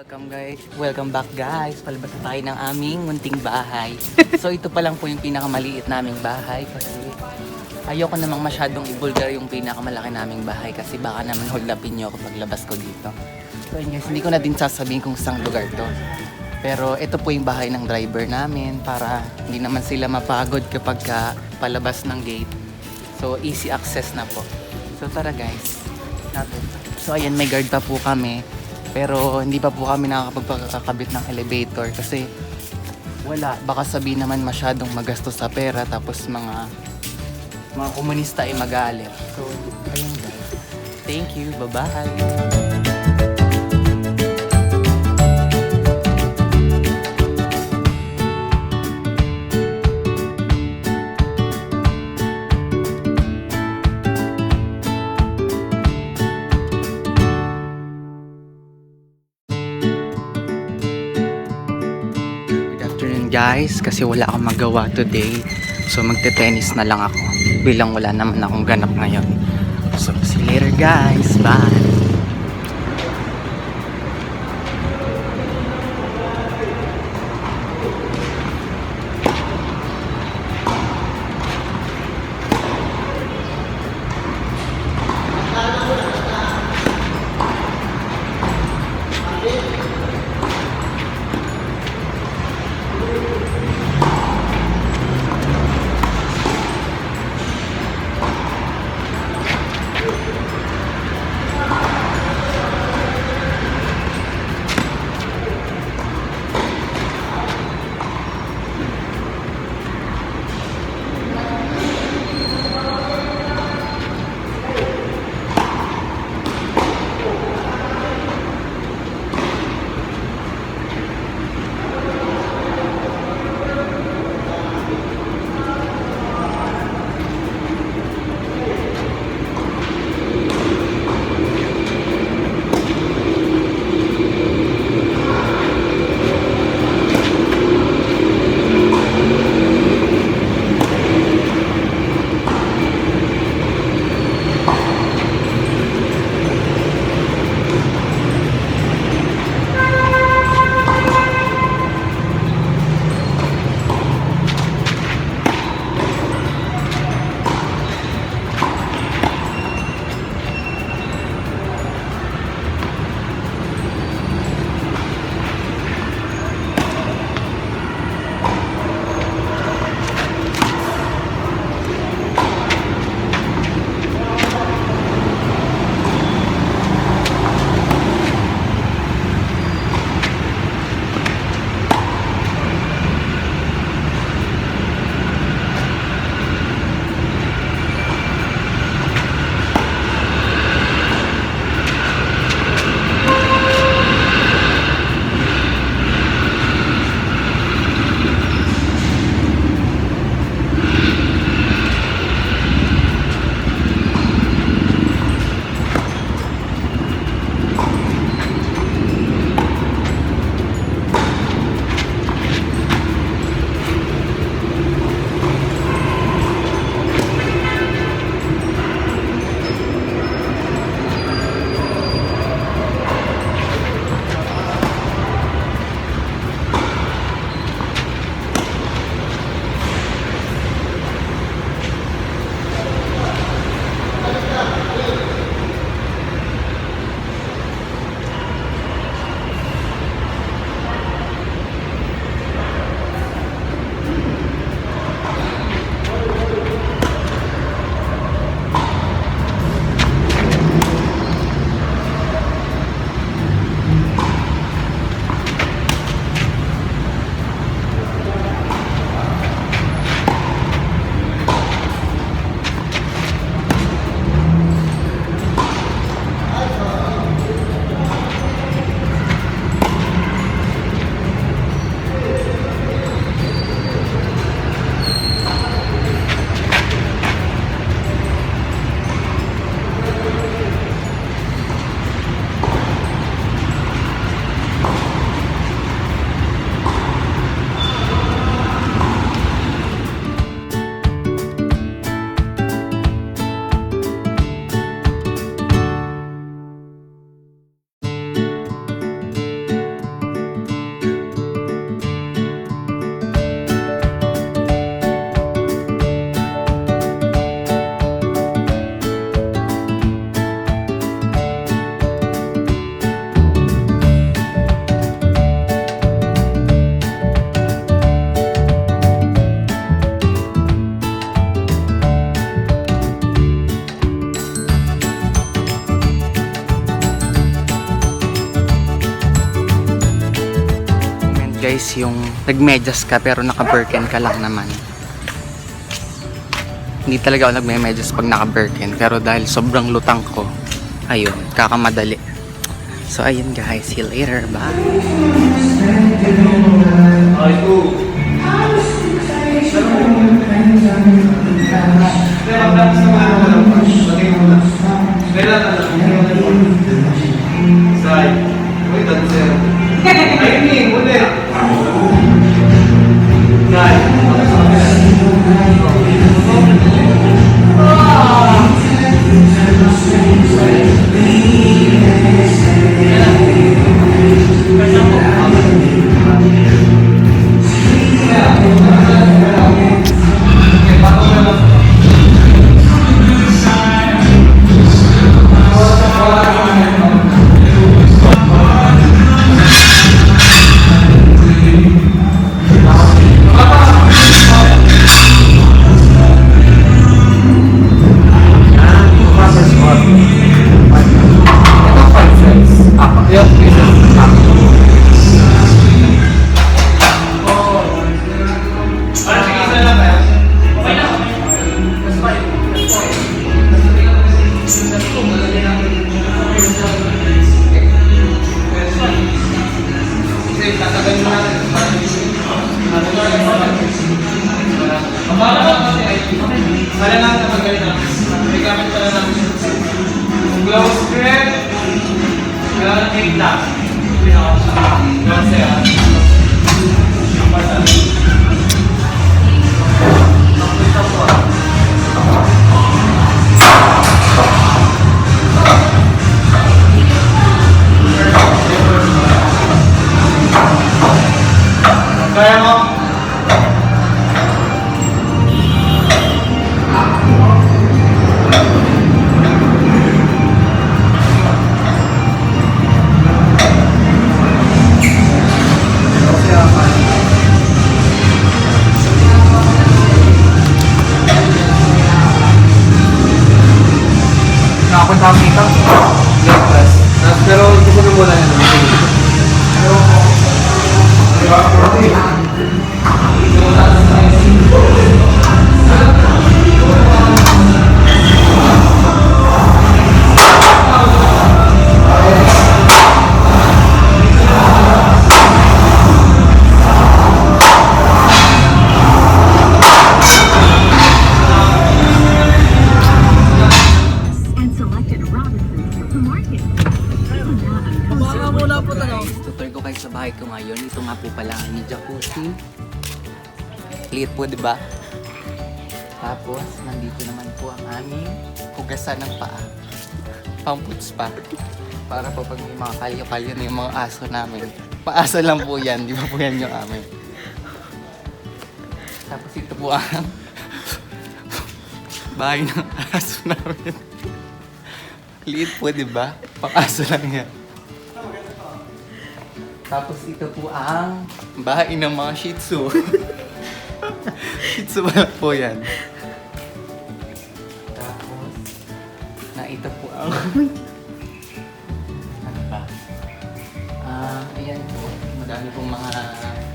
Welcome back guys. Palabas na tayo ng aming munting bahay. So ito pa lang po yung pinakamaliit naming bahay kasi ayoko namang masyadong i-vulgar yung pinakamalaki naming bahay kasi baka naman hold upin nyo ako paglabas ko dito. So yun guys, hindi ko na din sasabihin kung saan lugar to. Pero ito po yung bahay ng driver namin para hindi naman sila mapagod kapag palabas ng gate. So easy access na po. So tara guys, natin. So ayan, may guard pa po kami. Pero hindi pa po kami nakakapagpakakabit ng elevator kasi wala, baka sabihin naman masyadong magastos sa pera tapos mga komunista ay magalit. So ayun guys, thank you, bye bye. Guys, kasi wala akong magawa today, so magte-tennis na lang ako bilang wala naman akong ganap ngayon. So see you later guys, bye. guys yung nagmedyas ka pero naka-Birken ka lang naman. Hindi talaga ako nagme-medyas pag naka-Birken, pero dahil sobrang lutang ko, ayun, kakamadali. So ayun guys, see you later, bye! Pero gusto ko muna yan. Tutur ko kayo sa bahay ko ngayon. Ito nga po pala ang jacuzzi. Liit po, diba? Tapos, nandito naman po ang aming hugasan ng paa. Pamputs pa. Para po pag may mga kalyo-kalyo na yung mga aso namin. Paasa lang po yan. Di ba po yan yung amin? Tapos ito po ang bahay ng aso namin. Liit po, diba? Pang-aso lang yan. Tapos ito po ang bahay ng mga Shih Tzu. Shih Tzu pala po yan. Tapos, na ito po ang... ano ba? Ayan po. Madami pong mga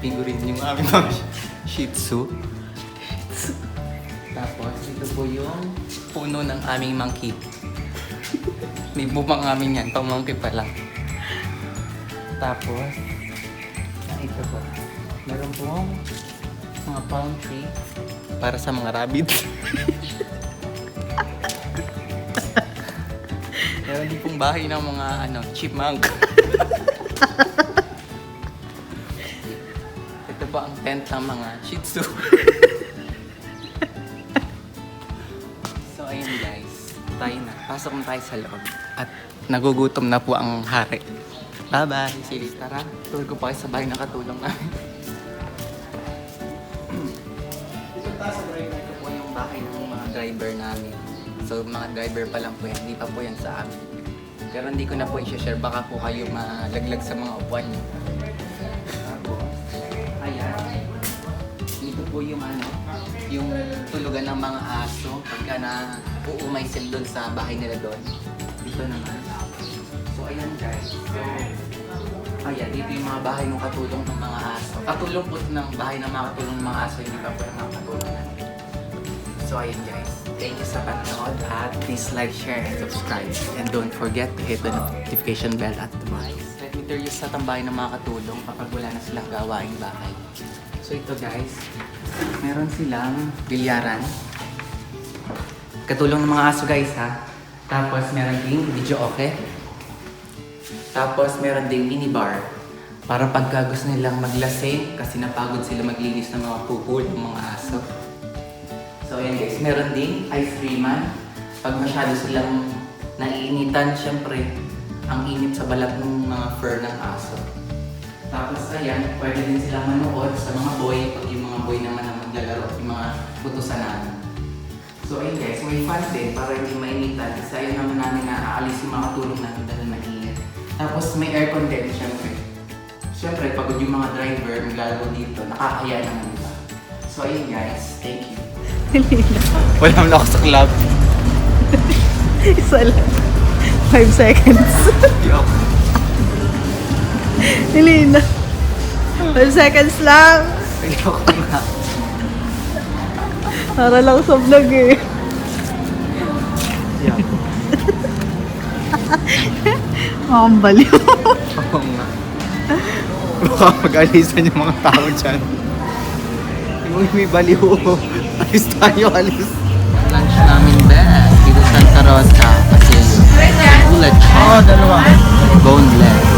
figurine yung aming mga Shih Tzu. Tapos, ito po yung puno ng aming monkey. May bumang amin yan, pang monkey pala. Tapos, ito po. Meron pong mga palm tree para sa mga rabbit. Meron din pong bahay ng mga chipmunk. Ito po ang tent ng mga Shih Tzu. So, ayun guys. Tayo na. Pasok na tayo sa loob. At nagugutom na po ang hari. Bye-bye! Sige, tara. Tour ko pa kayo sa bahay na katulong namin. Ito po yung bahay ng mga driver namin. So, mga driver pa lang po yan. Hindi pa po yan sa amin. Pero hindi ko na po i-share. Baka po kayo malaglag sa mga upuan nyo. Ayan. Ito po yung yung tulugan ng mga aso. Pagka na uumay sila doon sa bahay nila doon. Dito naman. So, ayan guys. So, Ayan, dito yung mga bahay ng katulong ng mga aso. Katulong po ng bahay ng mga katulong ng mga aso, hindi pa po yung mga katulong natin. So ayun guys, thank you sa panonood at please like, share, and subscribe. And don't forget to hit the notification bell at the bottom. Let me turn you sa tambahin ng mga katulong kapag wala na silang gawaing bahay. So ito guys, meron silang bilyaran. Katulong ng mga aso guys ha. Tapos meron ding video okay. Tapos meron ding minibar. Para pagka gusto nilang maglasing kasi napagod sila maglinis ng mga pupul ng mga aso. So ayan guys, meron ding ice creaman. Pag masyado silang naiinitan, syempre, ang init sa balat ng mga fur ng aso. Tapos ayan, pwede din silang manood sa mga boy, pag yung mga boy naman ang maglalaro, yung mga butusan namin. So ayun guys, may fun din para hindi mainitan kasi ayaw naman namin na aalis yung mga tulong namin dahil mainit. Tapos may aircon din, syempre. Syempre, pagod yung mga driver, maglalaro dito, nakakaya naman diba? So ayun guys, thank you. Wala naman ako sa club. Isa lang. 5 seconds. Yok. Helena. 5 seconds lang. Yok nga. Para lang sa vlog eh. Yok. Ang baliw. Oo nga. Baka mag-alisan yung mga tao dyan. Yung may baliw. Alis tayo, alis. Lunch namin best dito sa Santa Rosa kasi ulat siya. Oo, dalawa. Boneless.